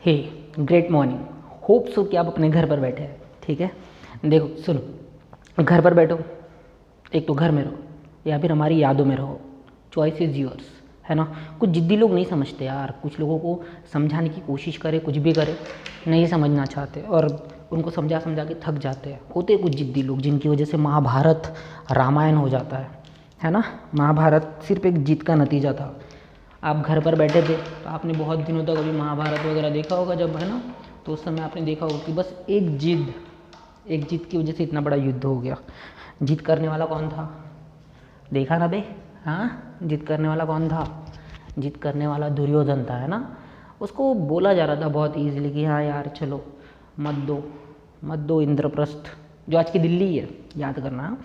हे great morning, hope so कि आप अपने घर पर बैठे हैं। ठीक है, देखो सुनो, घर पर बैठो, एक तो घर में रहो या फिर हमारी यादों में रहो, चॉइस इज़ योर्स, है ना। कुछ जिद्दी लोग नहीं समझते यार, कुछ लोगों को समझाने की कोशिश करे, कुछ भी करे, नहीं समझना चाहते और उनको समझा समझा के थक जाते हैं। होते कुछ जिद्दी लोग जिनकी वजह से महाभारत रामायण हो जाता है ना। महाभारत सिर्फ एक जीत का नतीजा था। आप घर पर बैठे थे तो आपने बहुत दिनों तक अभी महाभारत वगैरह देखा होगा जब, है ना, तो उस समय आपने देखा होगा कि बस एक जिद की वजह से इतना बड़ा युद्ध हो गया। जिद करने वाला कौन था? देखा ना बे, हाँ, जिद करने वाला कौन था? जिद करने वाला दुर्योधन था, है ना। उसको बोला जा रहा था बहुत ईजिली कि हाँ यार चलो मत दो इंद्रप्रस्थ, जो आज की दिल्ली है, याद करना,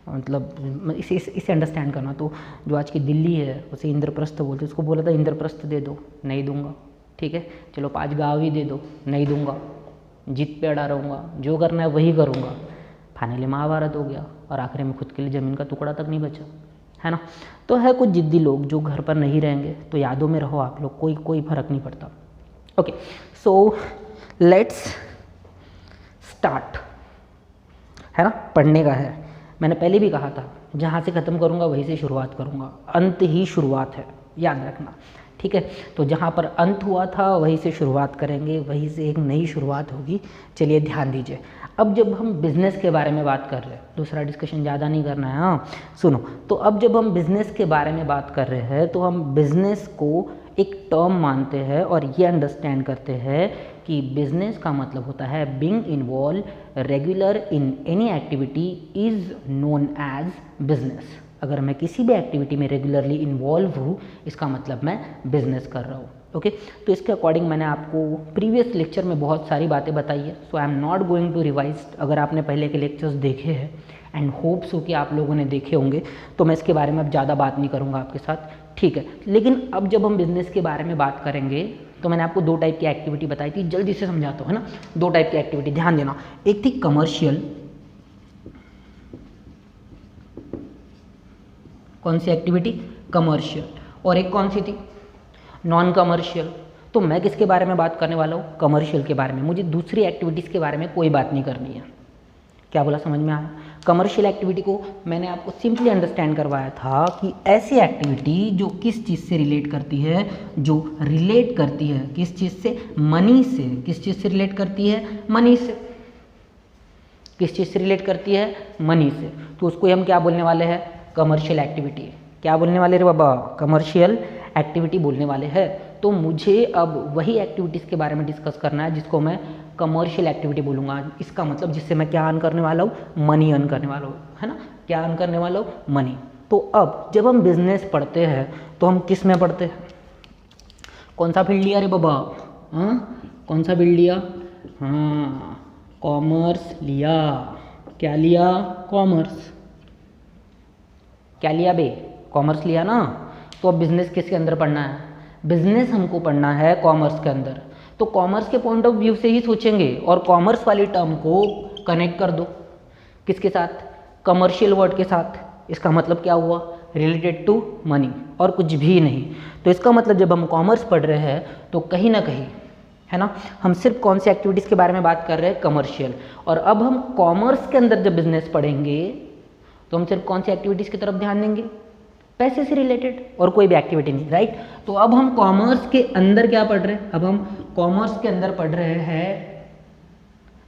मतलब इसे अंडरस्टैंड करना। तो जो आज की दिल्ली है उसे इंद्रप्रस्थ बोलते, उसको बोला था इंद्रप्रस्थ दे दो, नहीं दूंगा। ठीक है, चलो 5 गाँव ही दे दो, नहीं दूंगा, जिद पे अड़ा रहूँगा, जो करना है वही करूँगा। फाइनली महाभारत हो गया और आखिरी में खुद के लिए ज़मीन का टुकड़ा तक नहीं बचा, है ना। तो है कुछ जिद्दी लोग जो घर पर नहीं रहेंगे, तो यादों में रहो आप लोग, कोई फ़र्क नहीं पड़ता। ओके, सो लेट्स स्टार्ट, है ना। पढ़ने का है, मैंने पहले भी कहा था, जहाँ से ख़त्म करूँगा वहीं से शुरुआत करूँगा, अंत ही शुरुआत है, याद रखना। ठीक है, तो जहाँ पर अंत हुआ था वहीं से शुरुआत करेंगे, वहीं से एक नई शुरुआत होगी। चलिए ध्यान दीजिए, अब जब हम बिज़नेस के बारे में बात कर रहे हैं, दूसरा डिस्कशन ज़्यादा नहीं करना है, हाँ सुनो। तो अब जब हम बिज़नेस के बारे में बात कर रहे हैं तो हम बिज़नेस को एक टर्म मानते हैं और ये अंडरस्टैंड करते हैं कि बिज़नेस का मतलब होता है being involve regular in any activity is known as business. अगर मैं किसी भी एक्टिविटी में रेगुलरली इन्वॉल्व हूँ, इसका मतलब मैं बिजनेस कर रहा हूँ। ओके, तो इसके अकॉर्डिंग मैंने आपको प्रीवियस लेक्चर में बहुत सारी बातें बताई है, so I am not going to revise. अगर आपने पहले के लेक्चर्स देखे हैं एंड होप्स हो कि आप लोगों ने देखे होंगे, तो मैं इसके बारे में अब ज़्यादा बात नहीं करूँगा आपके साथ। ठीक है, लेकिन अब जब हम बिज़नेस के बारे में बात करेंगे तो मैंने आपको 2 टाइप की एक्टिविटी बताई थी, जल्दी से समझाता हूँ, है ना। 2 टाइप की एक्टिविटी, ध्यान देना। एक थी कमर्शियल, कौन सी एक्टिविटी? कमर्शियल। और एक कौन सी थी? Non commercial. तो मैं किसके बारे में बात करने वाला हूँ? कमर्शियल के बारे में। मुझे दूसरी एक्टिविटीज़ के बारे में कोई बात नहीं करनी है। क्या बोला, समझ में आया? कमर्शियल एक्टिविटी को मैंने आपको सिंपली अंडरस्टैंड करवाया था कि ऐसी एक्टिविटी जो किस चीज़ से रिलेट करती है, जो रिलेट करती है किस चीज़ से? मनी से। किस चीज़ से रिलेट करती है? मनी से। किस चीज़ से रिलेट करती है? मनी से। तो उसको हम क्या बोलने वाले हैं? Commercial activity. क्या बोलने वाले रे बाबा? कमर्शियल एक्टिविटी बोलने वाले हैं। तो मुझे अब वही एक्टिविटीज़ के बारे में डिस्कस करना है जिसको मैं कमर्शियल एक्टिविटी बोलूँगा। इसका मतलब जिससे मैं क्या अर्न करने वाला हूँ? मनी अर्न करने वाला हूँ, है ना। क्या अर्न करने वाला हूँ? मनी। तो अब जब हम बिजनेस पढ़ते हैं तो हम किस में पढ़ते हैं? कौन सा फील्ड लिया रे बाबा? हाँ, कौन सा फील्ड लिया? हाँ, कॉमर्स लिया। क्या लिया? कॉमर्स। क्या लिया बे? कॉमर्स लिया ना। तो अब बिजनेस किसके अंदर पढ़ना है? बिजनेस हमको पढ़ना है कॉमर्स के अंदर। तो कॉमर्स के पॉइंट ऑफ व्यू से ही सोचेंगे और कॉमर्स वाली टर्म को कनेक्ट कर दो किसके साथ? कमर्शियल वर्ड के साथ। इसका मतलब क्या हुआ? रिलेटेड टू मनी और कुछ भी नहीं। तो इसका मतलब जब हम कॉमर्स पढ़ रहे हैं तो कहीं ना कहीं, है ना, हम सिर्फ कौन सी एक्टिविटीज़ के बारे में बात कर रहे हैं? कमर्शियल। और अब हम कॉमर्स के अंदर जब बिजनेस पढ़ेंगे तो हम सिर्फ कौन सी एक्टिविटीज़ की तरफ ध्यान देंगे? पैसे से रिलेटेड और कोई भी एक्टिविटी नहीं, राइट। तो अब हम कॉमर्स के अंदर क्या पढ़ रहे हैं? अब हम कॉमर्स के अंदर पढ़ रहे हैं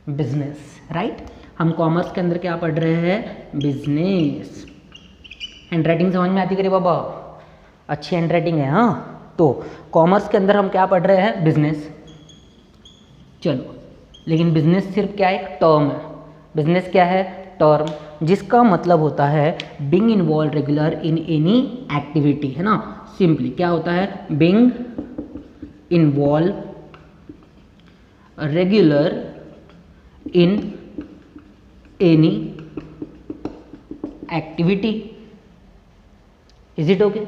बिजनेस, राइट। हम कॉमर्स के अंदर क्या पढ़ रहे हैं? बिजनेस। हैंड राइटिंग समझ में आती है बाबा? अच्छी हैंड राइटिंग है, हाँ। तो कॉमर्स के अंदर हम क्या पढ़ रहे हैं? बिजनेस। चलो, लेकिन बिजनेस सिर्फ क्या है? एक टर्म है। बिजनेस क्या है? टर्म, जिसका मतलब होता है being involve regular in any activity, है ना। सिंपली क्या होता है? Being involve regular in any activity. Is it okay?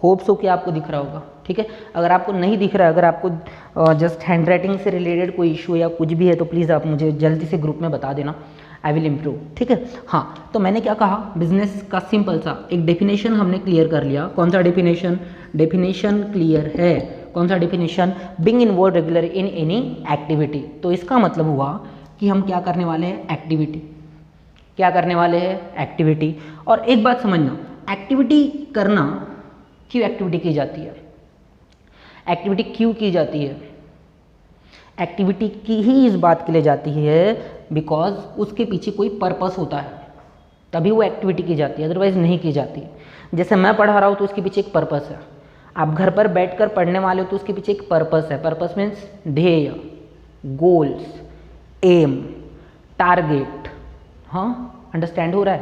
Hopes हो कि आपको दिख रहा होगा। ठीक है, अगर आपको नहीं दिख रहा है, अगर आपको जस्ट हैंड राइटिंग से रिलेटेड कोई इशू या कुछ भी है तो प्लीज़ आप मुझे जल्दी से ग्रुप में बता देना, आई विल इम्प्रूव। ठीक है, हाँ। तो मैंने क्या कहा? बिजनेस का सिंपल सा एक डेफिनेशन हमने क्लियर कर लिया। कौन सा डेफिनेशन? डेफिनेशन क्लियर है। कौन सा definition? Being involve regular in any activity. तो इसका मतलब हुआ कि हम क्या करने वाले हैं? एक्टिविटी। क्या करने वाले हैं? एक्टिविटी। और एक बात समझना, एक्टिविटी करना, क्यों एक्टिविटी की जाती है? एक्टिविटी क्यों की जाती है? एक्टिविटी की ही इस बात के लिए जाती है बिकॉज उसके पीछे कोई पर्पस होता है, तभी वो एक्टिविटी की जाती है, अदरवाइज नहीं की जाती। जैसे मैं पढ़ा रहा हूँ तो उसके पीछे एक पर्पस है, आप घर पर बैठकर पढ़ने वाले हो तो उसके पीछे एक पर्पस है। पर्पस मीन्स ध्येय, गोल्स, एम, टारगेट। हाँ, अंडरस्टैंड हो रहा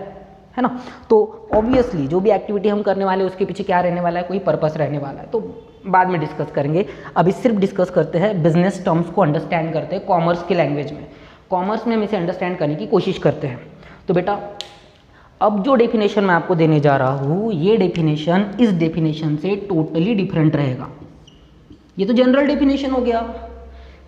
है ना? तो ऑब्वियसली जो भी एक्टिविटी हम करने वाले हैं उसके पीछे क्या रहने वाला है? कोई पर्पस रहने वाला है। तो बाद में डिस्कस करेंगे, अभी सिर्फ डिस्कस करते हैं बिजनेस टर्म्स को अंडरस्टैंड करते हैं कॉमर्स की लैंग्वेज में। कॉमर्स में हम इसे अंडरस्टैंड करने की कोशिश करते हैं। तो बेटा अब जो डेफिनेशन मैं आपको देने जा रहा हूँ, ये डेफिनेशन इस डेफिनेशन से टोटली डिफरेंट रहेगा। ये तो जनरल डेफिनेशन हो गया।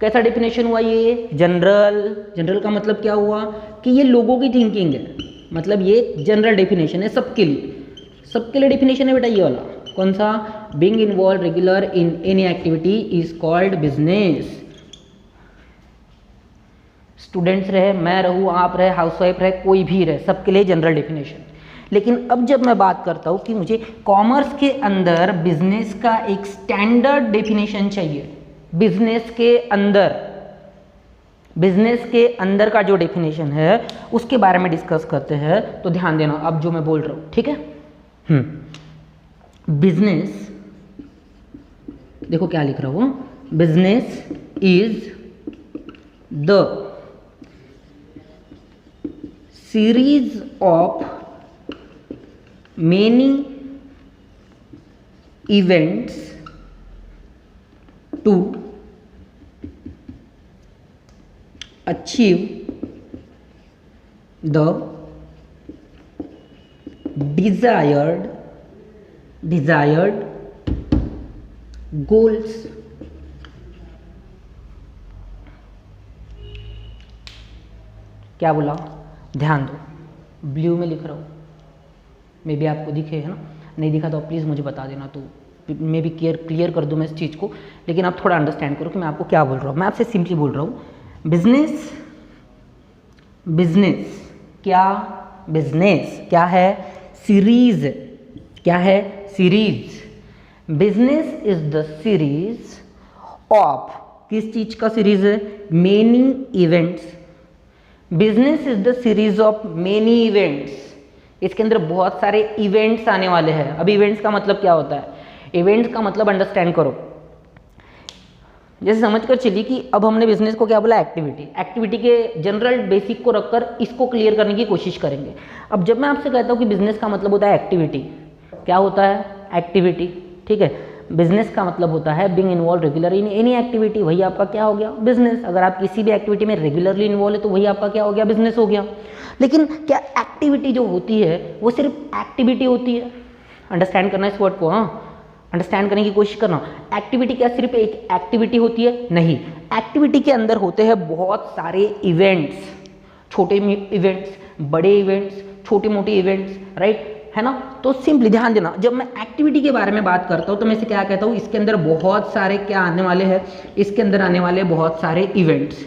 कैसा डेफिनेशन हुआ ये? जनरल। जनरल का मतलब क्या हुआ? कि ये लोगों की थिंकिंग है, मतलब ये जनरल डेफिनेशन है सबके लिए। सबके लिए डेफिनेशन है बेटा ये वाला। कौन सा? Being involve regular in any activity is called business. Students रहे, मैं रहूँ, आप रहे, हाउसवाइफ रहे, कोई भी रहे, सबके लिए जनरल डेफिनेशन। लेकिन अब जब मैं बात करता हूँ कि मुझे कॉमर्स के अंदर बिजनेस का एक स्टैंडर्ड डेफिनेशन चाहिए, बिजनेस के अंदर का जो डेफिनेशन है उसके बारे में डिस्कस करते हैं। तो ध्यान देना अब जो मैं बोल रहा हूँ, ठीक है? बिजनेस, देखो क्या लिख रहा हूँ, business is the series of many events to achieve the desired goals। क्या बोला? ध्यान दो, ब्लू में लिख रहा हूँ, मे बी आपको दिखे, है ना? नहीं दिखा तो प्लीज़ मुझे बता देना, तो मे बी क्लियर कर दूँ मैं इस चीज़ को। लेकिन आप थोड़ा अंडरस्टैंड करो कि मैं आपको क्या बोल रहा हूँ। मैं आपसे सिंपली बोल रहा हूँ, बिजनेस क्या है? सीरीज। क्या है? Series. Business is the series of, किस चीज का सीरीज है? Many events. Business is the series of many events. इसके अंदर बहुत सारे इवेंट्स आने वाले हैं। अब इवेंट्स का मतलब क्या होता है? इवेंट्स का मतलब अंडरस्टैंड करो, जैसे समझकर चलिए कि अब हमने बिजनेस को क्या बोला? एक्टिविटी। एक्टिविटी के जनरल बेसिक को रखकर इसको क्लियर करने की कोशिश करेंगे। अब जब मैं आपसे कहता हूँ कि बिजनेस का मतलब होता है एक्टिविटी, क्या होता है? एक्टिविटी, ठीक है? बिजनेस का मतलब होता है being involve regular in any activity, वही आपका क्या हो गया? बिजनेस। अगर आप किसी भी एक्टिविटी में रेगुलरली इन्वॉल्व है तो वही आपका क्या हो गया? बिजनेस हो गया। लेकिन क्या एक्टिविटी जो होती है वो सिर्फ एक्टिविटी होती है? अंडरस्टैंड करना इस वर्ड को, हाँ, अंडरस्टैंड करने की कोशिश करना। एक्टिविटी क्या सिर्फ एक एक्टिविटी होती है? नहीं, एक्टिविटी के अंदर होते हैं बहुत सारे इवेंट्स, छोटे इवेंट्स, बड़े इवेंट्स, छोटे मोटे इवेंट्स, राइट, है ना? तो सिंपली ध्यान देना, जब मैं एक्टिविटी के बारे में बात करता हूँ तो मैं इसे क्या कहता हूँ? इसके अंदर बहुत सारे क्या आने वाले हैं? इसके अंदर आने वाले बहुत सारे इवेंट्स।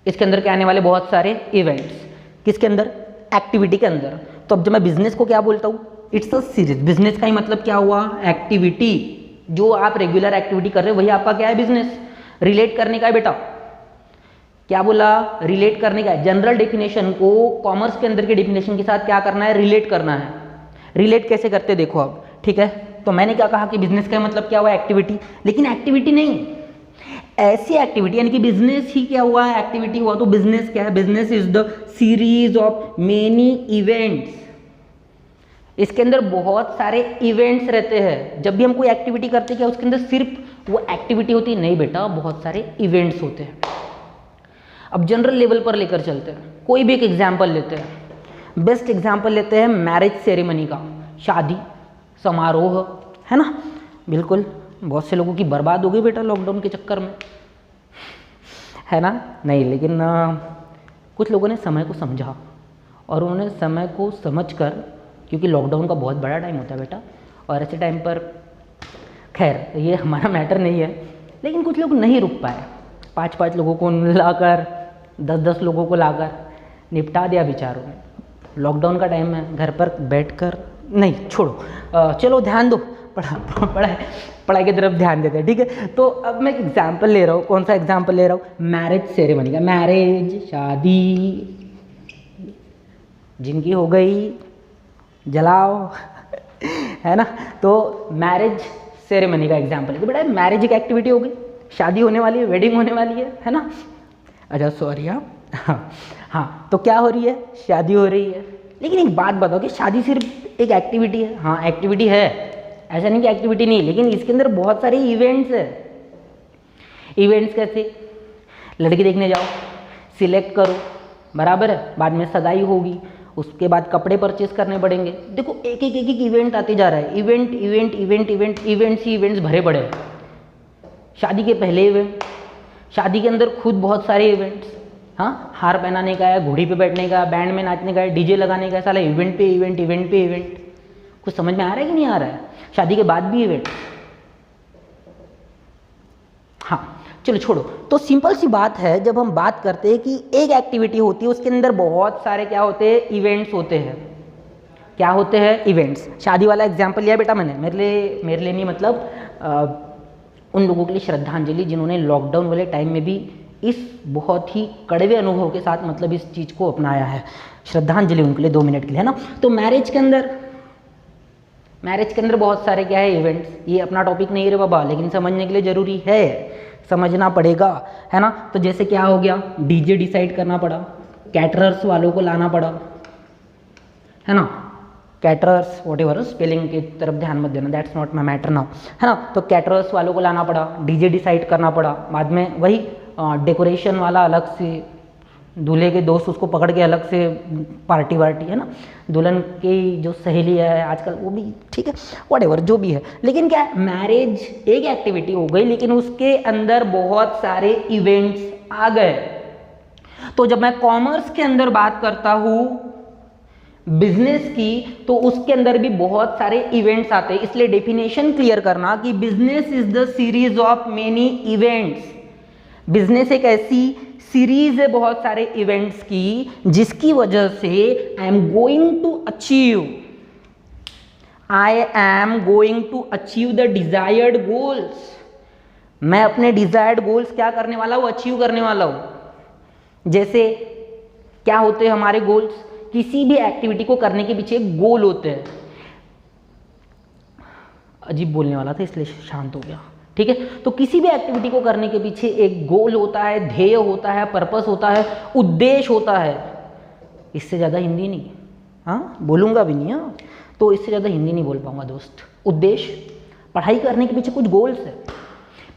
इसके अंदर क्या आने वाले? बहुत सारे इवेंट्स। किसके अंदर? एक्टिविटी के अंदर। तो अब जब मैं बिजनेस को क्या बोलता हूँ? It's a series. बिजनेस का ही मतलब क्या हुआ? एक्टिविटी। जो आप रेगुलर एक्टिविटी कर रहे हो वही आपका क्या है? बिजनेस। रिलेट करने का है बेटा, क्या बोला? रिलेट करने का है। जनरल डेफिनेशन को कॉमर्स के अंदर के डेफिनेशन के साथ क्या करना है? रिलेट करना है। रिलेट कैसे करते देखो अब, ठीक है? तो मैंने क्या कहा कि बिजनेस का मतलब क्या हुआ? एक्टिविटी। लेकिन एक्टिविटी नहीं, ऐसी एक्टिविटी, यानी कि बिजनेस ही क्या हुआ? एक्टिविटी हुआ। तो बिजनेस क्या है? Business is the series of many events. इसके अंदर बहुत सारे इवेंट्स रहते हैं। जब भी हम कोई एक्टिविटी करते हैं क्या उसके अंदर सिर्फ वो एक्टिविटी होती है? नहीं बेटा, बहुत सारे इवेंट्स होते हैं। अब जनरल लेवल पर लेकर चलते हैं, कोई भी एक एग्जाम्पल लेते हैं। बेस्ट एग्जाम्पल लेते हैं मैरिज सेरेमनी का, शादी समारोह, है ना? बिल्कुल, बहुत से लोगों की बर्बाद हो गई बेटा लॉकडाउन के चक्कर में, है ना? नहीं, लेकिन कुछ लोगों ने समय को समझा और उन्होंने समय को समझकर, क्योंकि लॉकडाउन का बहुत बड़ा टाइम होता है बेटा, और ऐसे टाइम पर खैर ये हमारा मैटर नहीं है, लेकिन कुछ लोग नहीं रुक पाए, 5-5 लोगों को लाकर 10-10 लोगों को लाकर निपटा दिया बेचारों ने। लॉकडाउन का टाइम है, घर पर बैठकर नहीं, छोड़ो, चलो ध्यान दो, पढ़ाई की तरफ ध्यान देते हैं, ठीक है। तो अब मैं एक एग्जाम्पल ले रहा हूँ, कौन सा एग्जाम्पल ले रहा हूँ, मैरिज सेरेमनी का। मैरिज, शादी जिनकी हो गई जलाओ है ना। तो मैरिज सेरेमनी का एग्जाम्पल है। तो बेटा मैरिज एक एक्टिविटी हो गई, शादी होने वाली है, वेडिंग होने वाली है ना। अच्छा सॉरी, हाँ, तो क्या हो रही है, शादी हो रही है। लेकिन एक बात बताओ कि शादी सिर्फ एक एक्टिविटी है? हाँ एक्टिविटी है, ऐसा नहीं कि एक्टिविटी नहीं, लेकिन इसके अंदर बहुत सारे इवेंट्स है। इवेंट्स कैसे, लड़की देखने जाओ, सिलेक्ट करो, बराबर है, बाद में सगाई होगी, उसके बाद कपड़े परचेस करने पड़ेंगे। देखो एक एक इवेंट आते जा रहा है, event event event event events ही इवेंट्स भरे पड़े हैं। शादी के पहले इवेंट, शादी के अंदर खुद बहुत सारे इवेंट्स, हाँ, हार पहनाने का है, घोड़ी पे बैठने का, बैंड में नाचने का है, डीजे लगाने का है, साला इवेंट पे इवेंट, इवेंट पे इवेंट। कुछ समझ में आ रहा है कि नहीं आ रहा है? शादी के बाद भी इवेंट। हाँ चलो छोड़ो। तो सिंपल सी बात है, जब हम बात करते हैं कि एक एक्टिविटी होती है उसके अंदर बहुत सारे क्या होते हैं, इवेंट्स होते हैं। क्या होते हैं? इवेंट्स। शादी वाला एग्जाम्पल लिया बेटा मैंने, मेरे लिए नहीं, मतलब उन लोगों के लिए श्रद्धांजलि जिन्होंने लॉकडाउन वाले टाइम में भी इस बहुत ही कड़वे अनुभव के साथ मतलब इस चीज़ को अपनाया है। श्रद्धांजलि उनके लिए 2 मिनट के लिए, है ना। तो मैरिज के अंदर बहुत सारे क्या है, इवेंट्स। ये अपना टॉपिक नहीं है रे बाबा, लेकिन समझने के लिए ज़रूरी है, समझना पड़ेगा, है ना। तो जैसे क्या हो गया, डीजे डिसाइड करना पड़ा, कैटरर्स वालों को लाना पड़ा, है ना। कैटरर्स वॉट एवर, स्पेलिंग की तरफ ध्यान मत देना, that's not my matter now, है ना। तो कैटरर्स वालों को लाना पड़ा, डीजे डिसाइड करना पड़ा, बाद में वही डेकोरेशन वाला अलग से, दूल्हे के दोस्त उसको पकड़ के अलग से पार्टी वार्टी, है ना। दुल्हन की जो सहेली है आजकल वो भी, ठीक है, वॉट एवर जो भी है। लेकिन क्या है, मैरिज एक एक्टिविटी हो गई, लेकिन उसके अंदर बहुत सारे इवेंट्स आ गए। तो जब मैं कॉमर्स के अंदर बात करता हूँ बिजनेस की, तो उसके अंदर भी बहुत सारे इवेंट्स आते हैं। इसलिए डेफिनेशन क्लियर करना कि business is the series of many events. Business एक ऐसी सीरीज है बहुत सारे इवेंट्स की, जिसकी वजह से I am going to achieve the desired goals. मैं अपने डिजायर्ड गोल्स क्या करने वाला हूं, अचीव करने वाला हूं। जैसे क्या होते हैं हमारे गोल्स, किसी भी एक्टिविटी को करने के पीछे एक गोल होते हैं। अजीब बोलने वाला था इसलिए शांत हो गया, ठीक है। तो किसी भी एक्टिविटी को करने के पीछे एक गोल होता है, ध्येय होता है, पर्पस होता है, उद्देश्य होता है। इससे ज़्यादा हिंदी नहीं, हाँ बोलूँगा भी नहीं, हाँ तो इससे ज़्यादा हिंदी नहीं बोल पाऊँगा दोस्त। उद्देश्य, पढ़ाई करने के पीछे कुछ गोल्स है।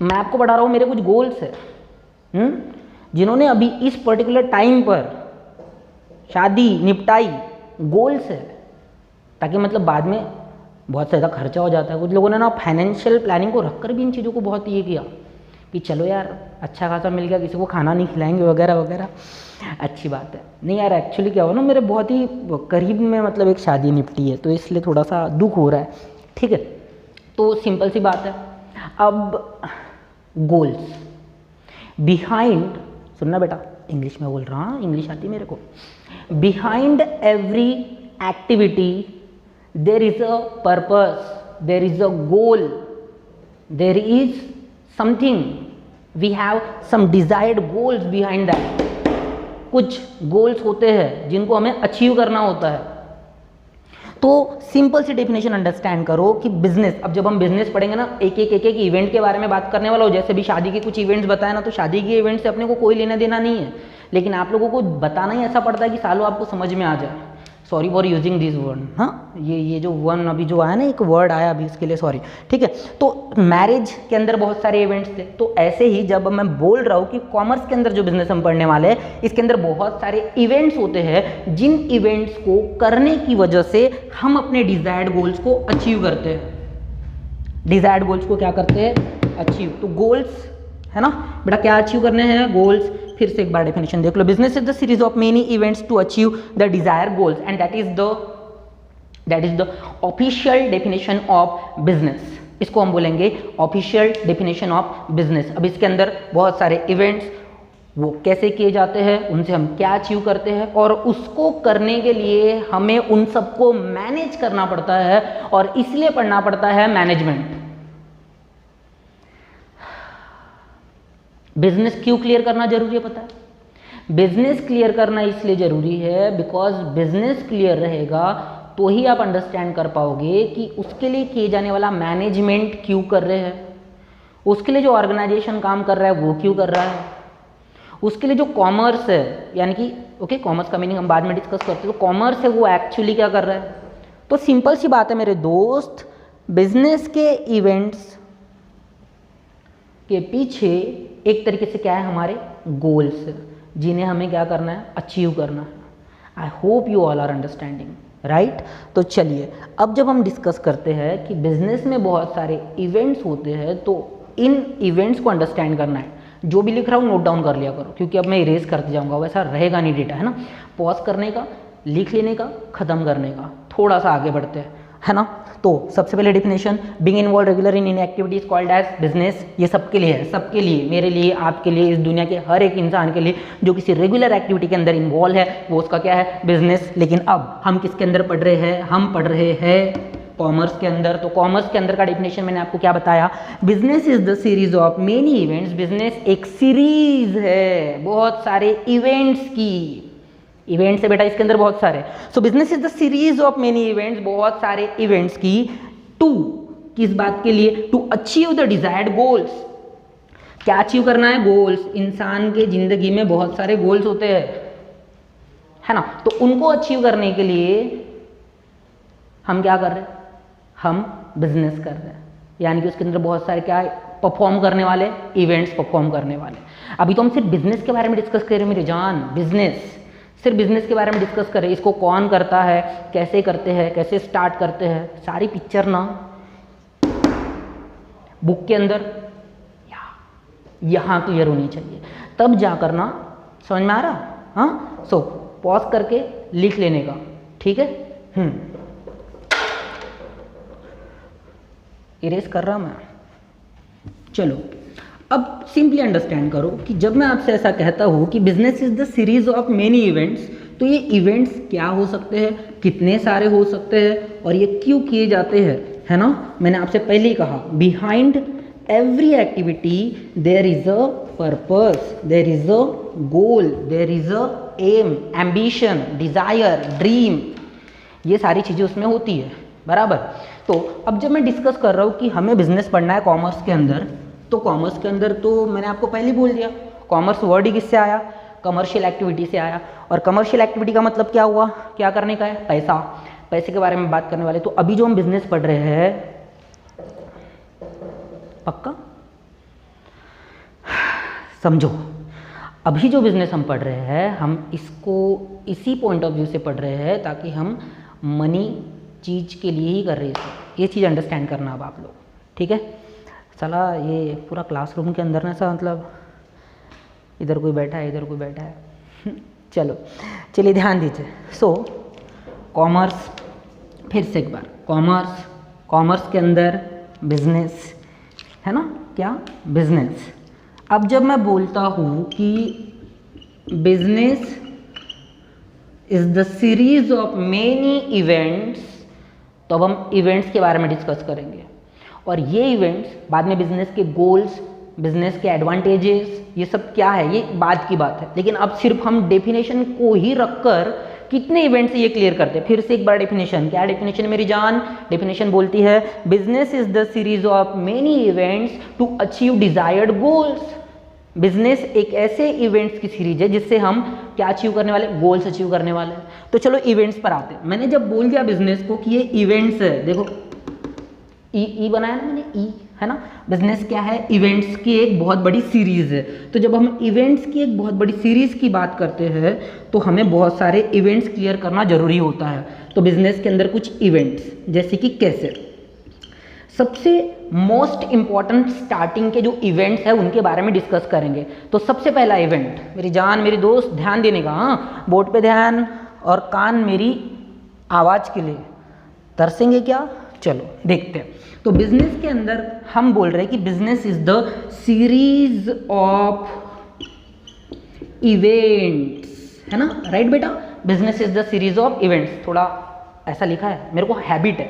मैं आपको पढ़ा रहा हूँ, मेरे कुछ गोल्स है, जिन्होंने अभी इस पर्टिकुलर टाइम पर शादी निपटाई, गोल्स है, ताकि मतलब बाद में बहुत ज़्यादा खर्चा हो जाता है। कुछ लोगों ने ना फाइनेंशियल प्लानिंग को रखकर भी इन चीज़ों को बहुत ये किया कि चलो यार अच्छा खासा मिल गया, किसी को खाना नहीं खिलाएंगे वगैरह वगैरह, अच्छी बात है। नहीं यार एक्चुअली क्या हुआ ना, मेरे बहुत ही करीब में मतलब एक शादी निपटी है, तो इसलिए थोड़ा सा दुख हो रहा है, ठीक है। तो सिंपल सी बात है। अब गोल्स बिहाइंड, सुनना बेटा इंग्लिश में बोल रहा हूँ, इंग्लिश आती है मेरे को। Behind every activity there is a purpose, there is a goal, there is something, we have some desired goals behind that। कुछ गोल्स होते हैं जिनको हमें अचीव करना होता है। तो सिंपल सी डेफिनेशन अंडरस्टैंड करो कि बिजनेस, अब जब हम बिजनेस पढ़ेंगे ना, एक एक इवेंट के बारे में बात करने वाला हो। जैसे भी शादी के कुछ इवेंट्स बताया ना, तो शादी के इवेंट से अपने को कोई लेना देना नहीं है, लेकिन आप लोगों को बताना ही ऐसा पड़ता है कि सालों आपको समझ में आ जाए। Sorry for using this word, हाँ ये जो वन अभी जो आया ना, एक वर्ड आया अभी, इसके लिए सॉरी, ठीक है। तो मैरिज के अंदर बहुत सारे इवेंट्स थे। तो ऐसे ही जब मैं बोल रहा हूँ कि कॉमर्स के अंदर जो बिजनेस हम पढ़ने वाले हैं, इसके अंदर बहुत सारे इवेंट्स होते हैं, जिन इवेंट्स को करने की वजह से हम अपने डिजायर्ड गोल्स को अचीव करते हैं। डिजायर्ड गोल्स को क्या करते हैं, अचीव। तो गोल्स है ना बेटा, क्या अचीव करने हैं, गोल्स। फिर से एक बार डेफिनेशन देख लो। Business is the series of many events to achieve the desire goals, and that is the official definition of business. इसको हम बोलेंगे ऑफिशियल डेफिनेशन ऑफ बिजनेस। अब इसके अंदर बहुत सारे इवेंट्स, वो कैसे किए जाते हैं, उनसे हम क्या अचीव करते हैं, और उसको करने के लिए हमें उन सबको मैनेज करना पड़ता है, और इसलिए पढ़ना पड़ता है मैनेजमेंट। बिजनेस क्यों क्लियर करना जरूरी है पता है? बिजनेस क्लियर करना इसलिए जरूरी है बिकॉज बिजनेस क्लियर रहेगा तो ही आप अंडरस्टैंड कर पाओगे कि उसके लिए किए जाने वाला मैनेजमेंट क्यों कर रहे हैं, उसके लिए जो ऑर्गेनाइजेशन काम कर रहा है वो क्यों कर रहा है, उसके लिए जो कॉमर्स है, यानी कि ओके कॉमर्स का मीनिंग हम बाद में डिस्कस करते हैं, तो कॉमर्स है वो एक्चुअली क्या कर रहा है। तो सिंपल सी बात है मेरे दोस्त, बिजनेस के इवेंट्स के पीछे एक तरीके से क्या है, हमारे गोल्स, जिन्हें हमें क्या करना है, अचीव करना है। I hope you all are understanding, right. तो चलिए अब जब हम डिस्कस करते हैं कि बिजनेस में बहुत सारे इवेंट्स होते हैं, तो इन इवेंट्स को अंडरस्टैंड करना है। जो भी लिख रहा हूँ नोट डाउन कर लिया करो, क्योंकि अब मैं इरेज करते जाऊँगा, वैसा रहेगा नहीं डेटा, है ना। पॉज करने का, लिख लेने का, ख़त्म करने का, थोड़ा सा आगे बढ़ते हैं, है ना। तो सबसे पहले definition, being involve regular in activities called as business. ये सबके लिए है, सबके लिए, मेरे लिए, आपके लिए, इस दुनिया के हर एक इंसान के लिए जो किसी रेगुलर एक्टिविटी के अंदर इन्वॉल्व है, वो उसका क्या है, बिजनेस। लेकिन अब हम किसके अंदर पढ़ रहे हैं, हम पढ़ रहे हैं कॉमर्स के अंदर। तो कॉमर्स के अंदर का डेफिनेशन मैंने आपको क्या बताया, business is the series of many events. Business एक सीरीज है बहुत सारे इवेंट्स की, इवेंट्स है बेटा इसके अंदर बहुत सारे। So business is the series of many events, बहुत सारे इवेंट्स की, टू, किस बात के लिए, to achieve the desired goals. क्या अचीव करना है, गोल्स। इंसान के जिंदगी में बहुत सारे गोल्स होते हैं, है ना। तो उनको अचीव करने के लिए हम क्या कर रहे हैं, हम बिजनेस कर रहे हैं, यानी कि उसके अंदर बहुत सारे क्या परफॉर्म करने वाले, इवेंट्स परफॉर्म करने वाले। अभी तो हम सिर्फ बिजनेस के बारे में डिस्कस कर रहे हैं मेरी जान, बिजनेस, सिर्फ बिजनेस के बारे में डिस्कस कर रहे हैं। इसको कौन करता है, कैसे करते हैं, कैसे स्टार्ट करते हैं, सारी पिक्चर ना बुक के अंदर यहाँ क्लियर होनी चाहिए, तब जाकर ना समझ में आ रहा। हाँ, सो पॉज करके लिख लेने का, ठीक है। इरेज कर रहा मैं। चलो अब सिंपली अंडरस्टैंड करो कि जब मैं आपसे ऐसा कहता हूँ कि business is the series of many events, तो ये इवेंट्स क्या हो सकते हैं, कितने सारे हो सकते हैं, और ये क्यों किए जाते हैं, है ना। मैंने आपसे पहले ही कहा, behind every activity there is a purpose, there is a goal, there is a aim, ambition, desire, dream, ये सारी चीज़ें उसमें होती है, बराबर। तो अब जब मैं डिस्कस कर रहा हूँ कि हमें बिजनेस पढ़ना है कॉमर्स के अंदर, तो कॉमर्स के अंदर तो मैंने आपको पहले ही बोल दिया, कॉमर्स वर्ड ही किससे आया, कमर्शियल एक्टिविटी से आया। और कमर्शियल एक्टिविटी का मतलब क्या हुआ, क्या करने का है, पैसा, पैसे के बारे में बात करने वाले। तो अभी जो हम बिजनेस पढ़ रहे हैं, पक्का समझो, अभी जो बिजनेस हम पढ़ रहे हैं, हम इसको इसी पॉइंट ऑफ व्यू से पढ़ रहे हैं ताकि हम मनी चीज़ के लिए ही कर रहे हैं। ये चीज़ अंडरस्टैंड करना अब आप लोग, ठीक है। चला ये पूरा क्लासरूम के अंदर ना सा, मतलब इधर कोई बैठा है, इधर कोई बैठा है। चलो चलिए ध्यान दीजिए। सो कॉमर्स, फिर से एक बार, कॉमर्स, कॉमर्स के अंदर बिजनेस, है ना, क्या, बिजनेस। अब जब मैं बोलता हूँ कि business is the series of many events, तो अब हम इवेंट्स के बारे में डिस्कस करेंगे, और ये इवेंट्स बाद में बिजनेस के गोल्स, बिजनेस के एडवांटेजेस, ये सब क्या है, ये बाद की बात है। लेकिन अब सिर्फ हम डेफिनेशन को ही रखकर कितने इवेंट्स ये क्लियर करते हैं। फिर से एक बार डेफिनेशन, क्या डेफिनेशन मेरी जान, डेफिनेशन बोलती है business is the series of many events to achieve desired goals. Business एक ऐसे इवेंट्स की सीरीज है जिससे हम क्या अचीव करने वाले, गोल्स अचीव करने वाले हैं। तो चलो इवेंट्स पर आते हैं। मैंने जब बोल दिया बिजनेस को कि ये इवेंट्स है, देखो ई बनाया ना मैंने, ई, है ना। बिजनेस क्या है, इवेंट्स की एक बहुत बड़ी सीरीज है। तो जब हम इवेंट्स की एक बहुत बड़ी सीरीज की बात करते हैं तो हमें बहुत सारे इवेंट्स क्लियर करना जरूरी होता है। तो बिजनेस के अंदर कुछ इवेंट्स, जैसे कि कैसे, सबसे मोस्ट इंपॉर्टेंट स्टार्टिंग के जो इवेंट्स है उनके बारे में डिस्कस करेंगे। तो सबसे पहला इवेंट, मेरी जान मेरी दोस्त ध्यान देने का, हाँ, बोर्ड पे ध्यान, और कान मेरी आवाज़ के लिए तरसेंगे क्या, चलो देखते हैं। तो बिजनेस के अंदर हम बोल रहे हैं कि business is the series of events, है ना, राइट बेटा। Business is the series of events. थोड़ा ऐसा लिखा है, मेरे को हैबिट है,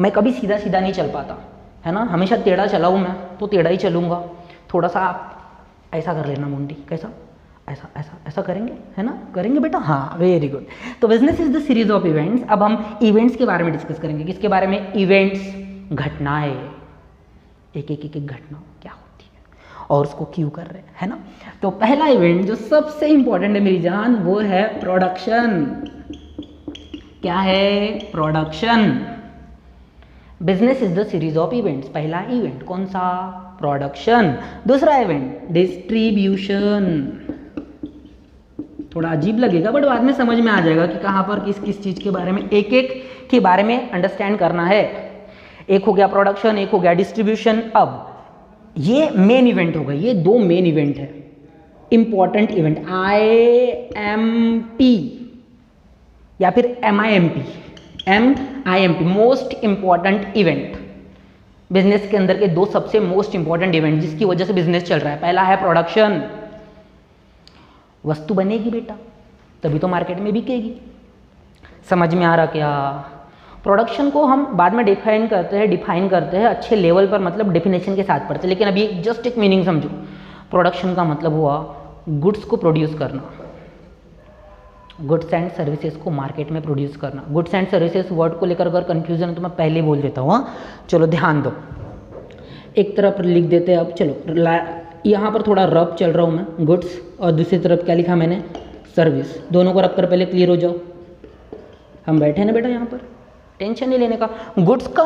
मैं कभी सीधा सीधा नहीं चल पाता, है ना, हमेशा टेढ़ा चला हूँ मैं, तो टेढ़ा ही चलूँगा। थोड़ा सा आप ऐसा कर लेना मुंडी, कैसा, ऐसा ऐसा ऐसा करेंगे, है ना, करेंगे बेटा, हाँ वेरी गुड। तो business is the series of events. अब हम इवेंट्स के बारे में डिस्कस करेंगे। किसके बारे में? इवेंट्स, घटनाएं, एक एक एक एक घटना क्या होती है और उसको क्यों कर रहे हैं, है ना। तो पहला इवेंट जो सबसे इंपॉर्टेंट है मेरी जान, वो है प्रोडक्शन। क्या है? Production. Business is the series of events. पहला इवेंट कौन सा? प्रोडक्शन। दूसरा इवेंट डिस्ट्रीब्यूशन। थोड़ा अजीब लगेगा बट बाद में समझ में आ जाएगा कि कहाँ पर किस किस चीज़ के बारे में, एक एक के बारे में अंडरस्टैंड करना है। एक हो गया प्रोडक्शन, एक हो गया डिस्ट्रीब्यूशन। अब ये मेन इवेंट हो गए, ये दो मेन इवेंट है, इंपॉर्टेंट इवेंट, IMP या फिर MIMP, MIMP, most important event. Business के अंदर के दो सबसे मोस्ट इंपॉर्टेंट इवेंट जिसकी वजह से बिजनेस चल रहा है। पहला है प्रोडक्शन, वस्तु बनेगी बेटा तभी तो मार्केट में बिकेगी। समझ में आ रहा क्या? प्रोडक्शन को हम बाद में डिफाइन करते हैं अच्छे लेवल पर, मतलब डेफिनेशन के साथ पढ़ते हैं, लेकिन अभी जस्ट एक मीनिंग समझो। प्रोडक्शन का मतलब हुआ गुड्स को प्रोड्यूस करना, गुड्स एंड सर्विसेज को मार्केट में प्रोड्यूस करना। गुड्स एंड सर्विसेज वर्ड को लेकर अगर कंफ्यूजन है तो मैं पहले ही बोल देता हूँ। चलो ध्यान दो, एक तरफ लिख देते हैं। अब चलो यहाँ पर थोड़ा रफ चल रहा हूँ मैं, गुड्स, और दूसरी तरफ क्या लिखा मैंने? सर्विस। दोनों को रख कर पहले क्लियर हो जाओ। हम बैठे ना बेटा यहाँ पर, टेंशन नहीं लेने का। गुड्स का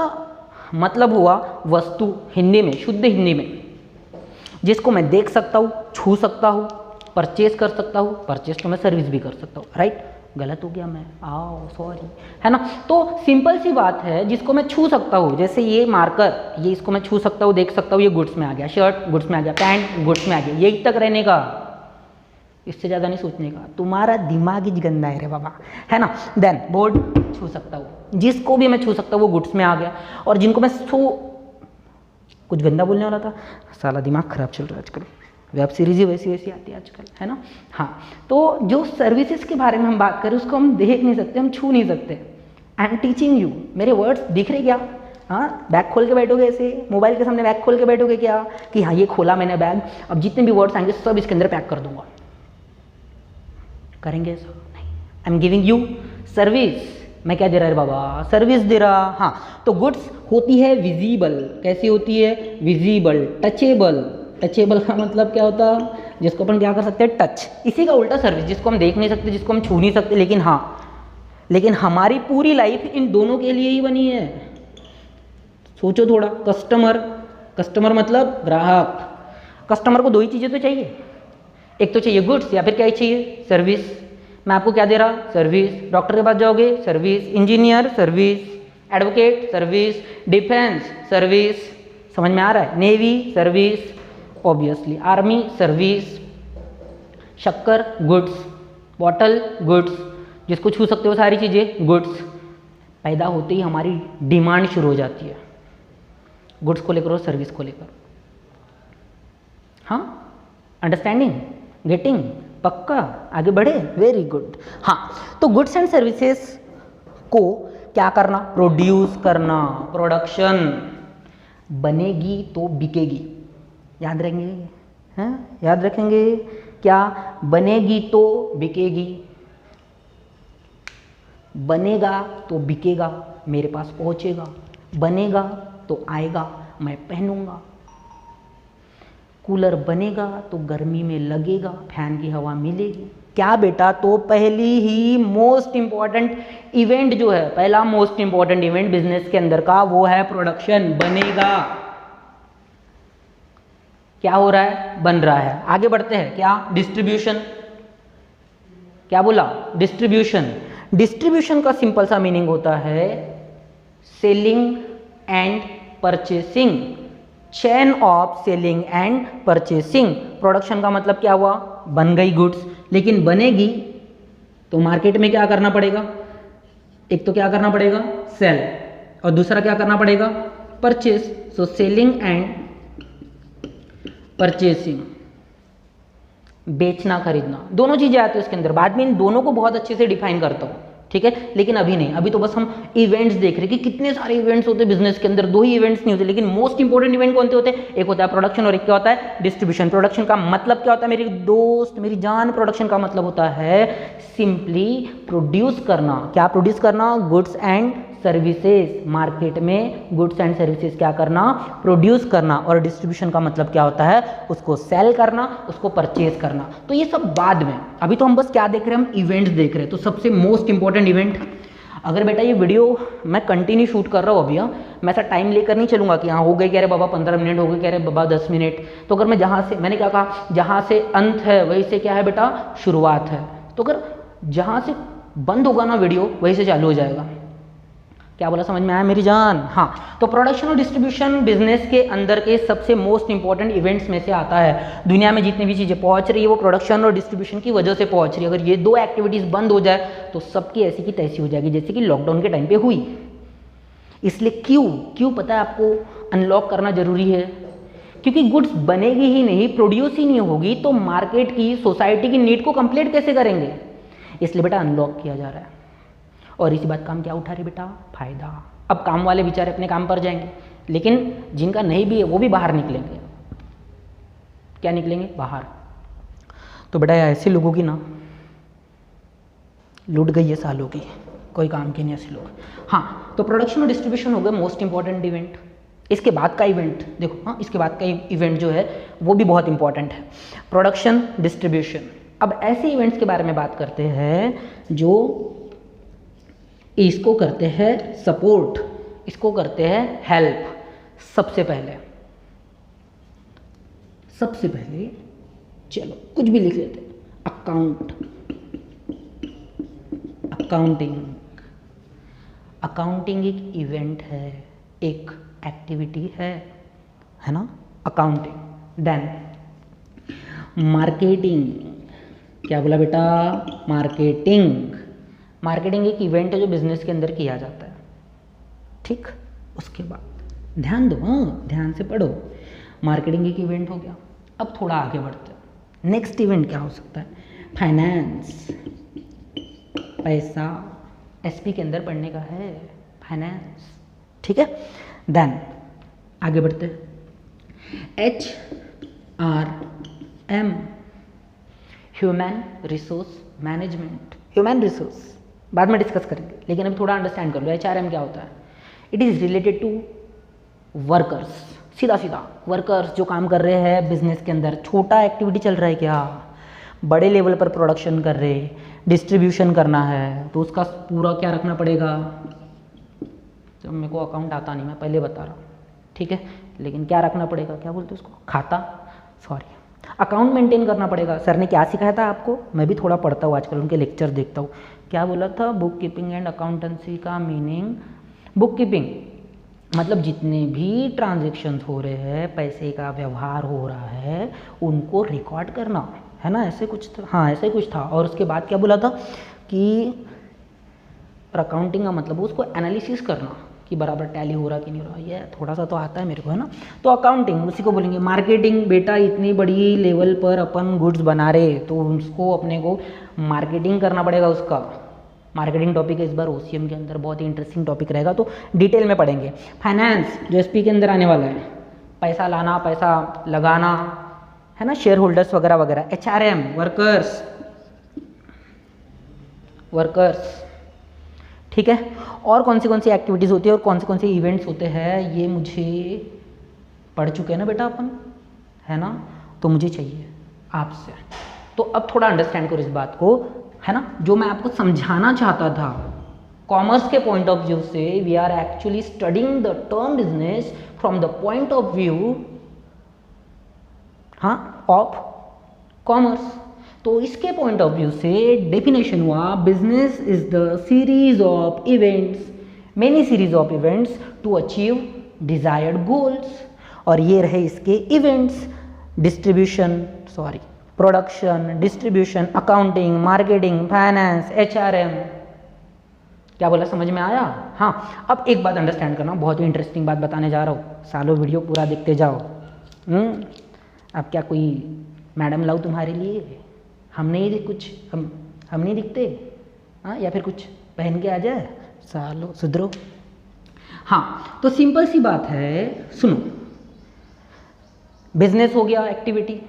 मतलब हुआ वस्तु, हिंदी में, शुद्ध हिंदी में, जिसको मैं देख सकता हूँ, छू सकता हूँ, परचेज कर सकता हूँ। परचेज तो मैं सर्विस भी कर सकता हूँ, राइट? गलत हो गया मैं, आओ सॉरी, है ना। तो सिंपल सी बात है, जिसको मैं छू सकता हूँ, जैसे ये मार्कर, ये इसको मैं छू सकता हूँ, देख सकता हूँ, ये गुड्स में आ गया। शर्ट गुड्स में आ गया, पैंट गुड्स में आ गया। यही तक रहने का, इससे ज़्यादा नहीं सोचने का। तुम्हारा दिमाग ही गंदा है रे बाबा, है ना। देन बोर्ड छू सकता हूँ, जिसको भी मैं छू सकता हूँ वो गुड्स में आ गया। और जिनको मैं कुछ गंदा बोलने वाला था, साला दिमाग खराब चल रहा है आजकल, वेब सीरीज ही वैसी वैसी आती है आजकल, है ना। हाँ, तो जो सर्विसेज के बारे में हम बात करें उसको हम देख नहीं सकते, हम छू नहीं सकते। आई एम टीचिंग यू, मेरे वर्ड्स दिख रहे क्या? हाँ, बैग खोल के बैठोगे ऐसे, मोबाइल के सामने बैग खोल के बैठोगे क्या कि हाँ ये खोला मैंने बैग, अब जितने भी वर्ड्स आएंगे सब इसके अंदर पैक कर दूंगा? करेंगे ऐसा? नहीं। I am giving you service. मैं क्या दे रहा है बाबा? सर्विस दे रहा। हाँ, तो गुड्स होती है विजिबल। कैसी होती है? Visible, touchable. टचेबल का मतलब क्या होता है? जिसको अपन क्या कर सकते हैं? टच। इसी का उल्टा सर्विस, जिसको हम देख नहीं सकते, जिसको हम छू नहीं सकते, लेकिन हाँ, लेकिन हमारी पूरी लाइफ इन दोनों के लिए ही बनी है। सोचो थोड़ा, कस्टमर मतलब ग्राहक। कस्टमर को दो ही चीज़ें तो चाहिए, एक तो चाहिए गुड्स या फिर क्या चाहिए? सर्विस। मैं आपको क्या दे रहा? सर्विस। डॉक्टर के पास जाओगे, service. Engineer, service. Advocate, service. Defence, service. समझ में आ रहा है? Navy, service, obviously. Army, service. शक्कर, गुड्स। Bottle, goods. जिसको छू सकते हो सारी चीज़ें, गुड्स। पैदा होते ही हमारी डिमांड शुरू हो जाती है, गुड्स को लेकर और सर्विस को लेकर। हाँ, अंडरस्टैंडिंग, गेटिंग, पक्का, आगे बढ़े, वेरी गुड। हाँ, तो गुड्स एंड सर्विसेज को क्या करना? प्रोड्यूस करना, प्रोडक्शन। बनेगी तो बिकेगी, याद रहेंगे? हैं, याद रखेंगे क्या? बनेगी तो बिकेगी, बनेगा तो बिकेगा, मेरे पास पहुंचेगा, बनेगा तो आएगा, मैं पहनूंगा। कूलर बनेगा तो गर्मी में लगेगा, फैन की हवा मिलेगी। क्या बेटा? तो पहली ही मोस्ट इंपॉर्टेंट इवेंट जो है, पहला मोस्ट इंपॉर्टेंट इवेंट बिजनेस के अंदर का, वो है प्रोडक्शन। बनेगा, क्या हो रहा है? बन रहा है। आगे बढ़ते हैं, क्या? डिस्ट्रीब्यूशन। क्या बोला? डिस्ट्रीब्यूशन। डिस्ट्रीब्यूशन का सिंपल सा मीनिंग होता है selling and purchasing, chain of selling and purchasing. Production का मतलब क्या हुआ? बन गई गुड्स, लेकिन बनेगी तो मार्केट में क्या करना पड़ेगा? एक तो क्या करना पड़ेगा? सेल, और दूसरा क्या करना पड़ेगा, purchase. So selling and purchasing, बेचना खरीदना, दोनों चीजें आती है उसके अंदर। बाद में इन दोनों को बहुत अच्छे से डिफाइन करता हूँ, ठीक है, लेकिन अभी नहीं, अभी तो बस हम इवेंट्स देख रहे हैं कि कितने सारे इवेंट्स होते हैं बिजनेस के अंदर। 2 ही इवेंट्स नहीं होते, लेकिन मोस्ट इंपॉर्टेंट इवेंट कौन से होते हैं, एक होता है प्रोडक्शन और एक क्या होता है, डिस्ट्रीब्यूशन। प्रोडक्शन का मतलब क्या होता है मेरी दोस्त, मेरी जान, प्रोडक्शन का मतलब होता है सिंपली प्रोड्यूस करना। क्या प्रोड्यूस करना, गुड्स एंड सर्विसेज। मार्केट में गुड्स एंड सर्विसेज क्या करना, प्रोड्यूस करना। और डिस्ट्रीब्यूशन का मतलब क्या होता है, उसको सेल करना, उसको परचेज करना। तो ये सब बाद में, अभी तो हम बस क्या देख रहे हैं, हम इवेंट्स देख रहे हैं। तो सबसे मोस्ट इंपॉर्टेंट इवेंट, अगर बेटा ये वीडियो मैं कंटिन्यू शूट कर रहा हूँ अभी, मैं ऐसा टाइम लेकर नहीं चलूंगा कि हाँ हो गए कह रहे बाबा 15 मिनट, हो गए कह रहे बाबा 10 मिनट। तो अगर मैं जहाँ से, मैंने क्या कहा, जहाँ से अंत है वहीं से क्या है बेटा, शुरुआत है। तो अगर जहाँ से बंद होगा ना वीडियो, वहीं से चालू हो जाएगा। क्या बोला, समझ में आया मेरी जान? हाँ, तो प्रोडक्शन और डिस्ट्रीब्यूशन बिजनेस के अंदर के सबसे मोस्ट इंपॉर्टेंट इवेंट्स में से आता है। दुनिया में जितनी भी चीज़ें पहुंच रही है वो प्रोडक्शन और डिस्ट्रीब्यूशन की वजह से पहुंच रही है। अगर ये 2 एक्टिविटीज़ बंद हो जाए तो सबकी ऐसी की तैसी हो जाएगी, जैसे कि लॉकडाउन के टाइम पे हुई। इसलिए क्यों पता है आपको अनलॉक करना जरूरी है, क्योंकि गुड्स बनेगी ही नहीं, प्रोड्यूस ही नहीं होगी, तो मार्केट की, सोसाइटी की नीड को कंप्लीट कैसे करेंगे। इसलिए बेटा अनलॉक किया जा रहा है। और इसी बात काम क्या उठा रहे बेटा, फायदा। अब काम वाले बेचारे अपने काम पर जाएंगे, लेकिन जिनका नहीं भी है वो भी बाहर निकलेंगे। क्या निकलेंगे, बाहर। तो बेटा ऐसे लोगों की ना लूट गई है सालों की, कोई काम के नहीं ऐसे लोग। हाँ, तो प्रोडक्शन और डिस्ट्रीब्यूशन हो गए मोस्ट इंपॉर्टेंट इवेंट। इसके बाद का इवेंट देखो, हाँ इसके बाद का इवेंट जो है वो भी बहुत इंपॉर्टेंट है, प्रोडक्शन डिस्ट्रीब्यूशन। अब ऐसे इवेंट्स के बारे में बात करते हैं जो इसको करते हैं सपोर्ट, इसको करते हैं हेल्प। सबसे पहले चलो कुछ भी लिख लेते हैं, अकाउंटिंग एक इवेंट है, एक एक्टिविटी है ना, अकाउंटिंग। देन मार्केटिंग, क्या बोला बेटा, मार्केटिंग एक इवेंट है जो बिजनेस के अंदर किया जाता है, ठीक। उसके बाद ध्यान दो, हाँ ध्यान से पढ़ो। मार्केटिंग एक इवेंट हो गया। अब थोड़ा आगे बढ़ते हैं, नेक्स्ट इवेंट क्या हो सकता है, फाइनेंस, पैसा। एसपी के अंदर पढ़ने का है फाइनेंस, ठीक है। देन आगे बढ़ते हैं, HRM, human resource management. Human resource बाद में डिस्कस करेंगे, लेकिन अभी थोड़ा अंडरस्टैंड कर लो HRM क्या होता है। It is related to workers, सीधा वर्कर्स जो काम कर रहे हैं बिजनेस के अंदर। छोटा एक्टिविटी चल रहा है क्या, बड़े लेवल पर प्रोडक्शन कर रहे, डिस्ट्रीब्यूशन करना है, तो उसका पूरा क्या रखना पड़ेगा। जब मेरे को अकाउंट आता नहीं, मैं पहले बता रहा हूँ, ठीक है, लेकिन क्या रखना पड़ेगा, क्या बोलते हैं उसको, खाता, सॉरी अकाउंट मेंटेन करना पड़ेगा। सर ने क्या सिखाया था आपको, मैं भी थोड़ा पढ़ता हूँ आजकल, उनके लेक्चर देखता हूँ। क्या बोला था, बुक कीपिंग एंड अकाउंटेंसी का मीनिंग, बुक कीपिंग मतलब जितने भी ट्रांजेक्शन्स हो रहे हैं, पैसे का व्यवहार हो रहा है, उनको रिकॉर्ड करना, है ना, ऐसे कुछ था, हाँ ऐसे कुछ था। और उसके बाद क्या बोला था कि अकाउंटिंग का मतलब उसको एनालिसिस करना कि बराबर टैली हो रहा कि नहीं हो रहा, ये थोड़ा सा तो आता है मेरे को, है ना। तो अकाउंटिंग उसी को बोलेंगे। मार्केटिंग, बेटा इतनी बड़ी लेवल पर अपन गुड्स बना रहे तो उसको अपने को मार्केटिंग करना पड़ेगा। उसका मार्केटिंग टॉपिक है इस बार OCM के अंदर, बहुत ही इंटरेस्टिंग टॉपिक रहेगा, तो डिटेल में पढ़ेंगे। फाइनेंस जो SP के अंदर आने वाला है, पैसा लाना, पैसा लगाना, है ना, शेयर होल्डर्स वगैरह वगैरह। HRM वर्कर्स, ठीक है। और कौन सी एक्टिविटीज़ होती है और कौन से इवेंट्स होते हैं, ये मुझे पढ़ चुके हैं ना बेटा अपन, है ना, तो मुझे चाहिए आपसे। तो अब थोड़ा अंडरस्टैंड करो इस बात को, है ना, जो मैं आपको समझाना चाहता था। कॉमर्स के पॉइंट ऑफ व्यू से we are actually studying the term business from the point of view, हाँ, ऑफ कॉमर्स। तो इसके पॉइंट ऑफ व्यू से डेफिनेशन हुआ, business is the series of events, many series of events to achieve desired goals. और ये रहे इसके events, production, distribution, accounting, marketing, finance, HRM, क्या बोला, समझ में आया? हाँ, अब एक बात अंडरस्टैंड करना, बहुत ही इंटरेस्टिंग बात बताने जा रहा हूँ, सालों वीडियो पूरा देखते जाओ। अब क्या कोई मैडम लाऊं तुम्हारे लिए? हम नहीं दिखते? हाँ, या फिर कुछ पहन के आ जाए, सालों सुधरो। हाँ, तो सिंपल सी बात है, सुनो, बिजनेस हो गया एक्टिविटी,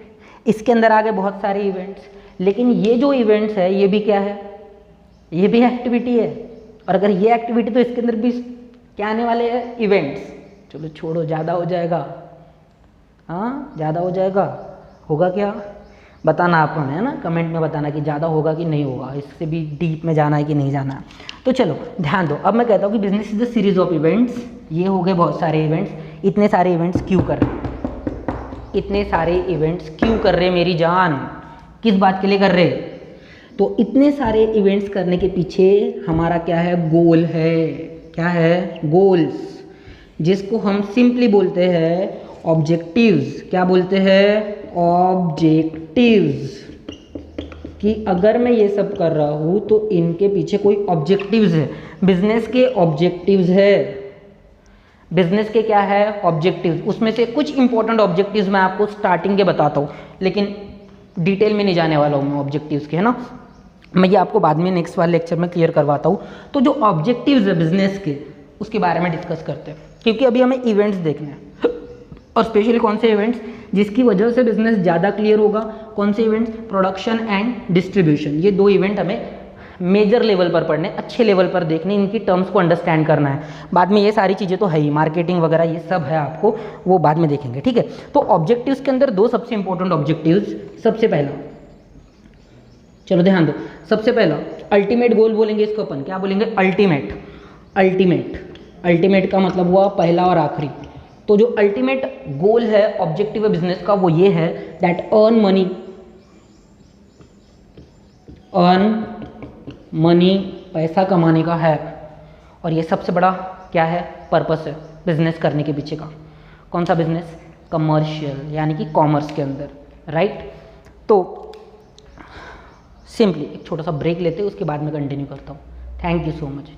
इसके अंदर आ गए बहुत सारे इवेंट्स, लेकिन ये जो इवेंट्स है ये भी क्या है, ये भी एक्टिविटी है। और अगर ये एक्टिविटी तो इसके अंदर भी क्या आने वाले हैं, इवेंट्स। चलो छोड़ो, ज़्यादा हो जाएगा, हाँ ज़्यादा हो जाएगा, होगा क्या बताना आप है ना, कमेंट में बताना कि ज़्यादा होगा कि नहीं होगा, इससे भी डीप में जाना है कि नहीं जाना। तो चलो ध्यान दो, अब मैं कहता हूँ कि business is the series of events. ये हो गए बहुत सारे इवेंट्स, इतने सारे इवेंट्स क्यों कर रहे, इतने सारे इवेंट्स क्यों कर रहे मेरी जान, किस बात के लिए कर रहे? तो इतने सारे इवेंट्स करने के पीछे हमारा क्या है, गोल है। क्या है? गोल्स, जिसको हम सिंपली बोलते हैं ऑब्जेक्टिव्स। क्या बोलते हैं? ऑब्जेक्टिव्स। कि अगर मैं ये सब कर रहा हूँ तो इनके पीछे कोई ऑब्जेक्टिव्स है, बिजनेस के ऑब्जेक्टिव्स है। बिजनेस के क्या है? ऑब्जेक्टिव्स। उसमें से कुछ इंपॉर्टेंट ऑब्जेक्टिव्स मैं आपको स्टार्टिंग के बताता हूँ, लेकिन डिटेल में नहीं जाने वाला हूँ मैं ऑब्जेक्टिव्स के, है ना, मैं ये आपको बाद में नेक्स्ट वाले लेक्चर में क्लियर करवाता हूँ। तो जो ऑब्जेक्टिव्स है बिजनेस के, उसके बारे में डिस्कस करते हैं, क्योंकि अभी हमें इवेंट्स देखने हैं, और स्पेशली कौन से इवेंट्स जिसकी वजह से बिजनेस ज़्यादा क्लियर होगा। कौन से इवेंट्स? Production and distribution. ये दो इवेंट हमें मेजर लेवल पर पढ़ने, अच्छे लेवल पर देखने, इनकी टर्म्स को अंडरस्टैंड करना है। बाद में ये सारी चीज़ें तो है ही, मार्केटिंग वगैरह ये सब है, आपको वो बाद में देखेंगे, ठीक है। तो ऑब्जेक्टिव्स के अंदर दो सबसे इंपॉर्टेंट ऑब्जेक्टिव्स, सबसे पहला, चलो ध्यान दो, सबसे पहला अल्टीमेट गोल बोलेंगे इसको अपन, क्या बोलेंगे? अल्टीमेट। अल्टीमेट का मतलब हुआ पहला और आखिरी। तो जो अल्टीमेट गोल है, ऑब्जेक्टिव है बिजनेस का, वो ये है दैट अर्न मनी, पैसा कमाने का है। और ये सबसे बड़ा क्या है? पर्पस है बिजनेस करने के पीछे का। कौन सा बिजनेस? कमर्शियल, यानी कि कॉमर्स के अंदर, राइट। तो सिंपली एक छोटा सा ब्रेक लेते हैं, उसके बाद में कंटिन्यू करता हूँ। Thank you so much.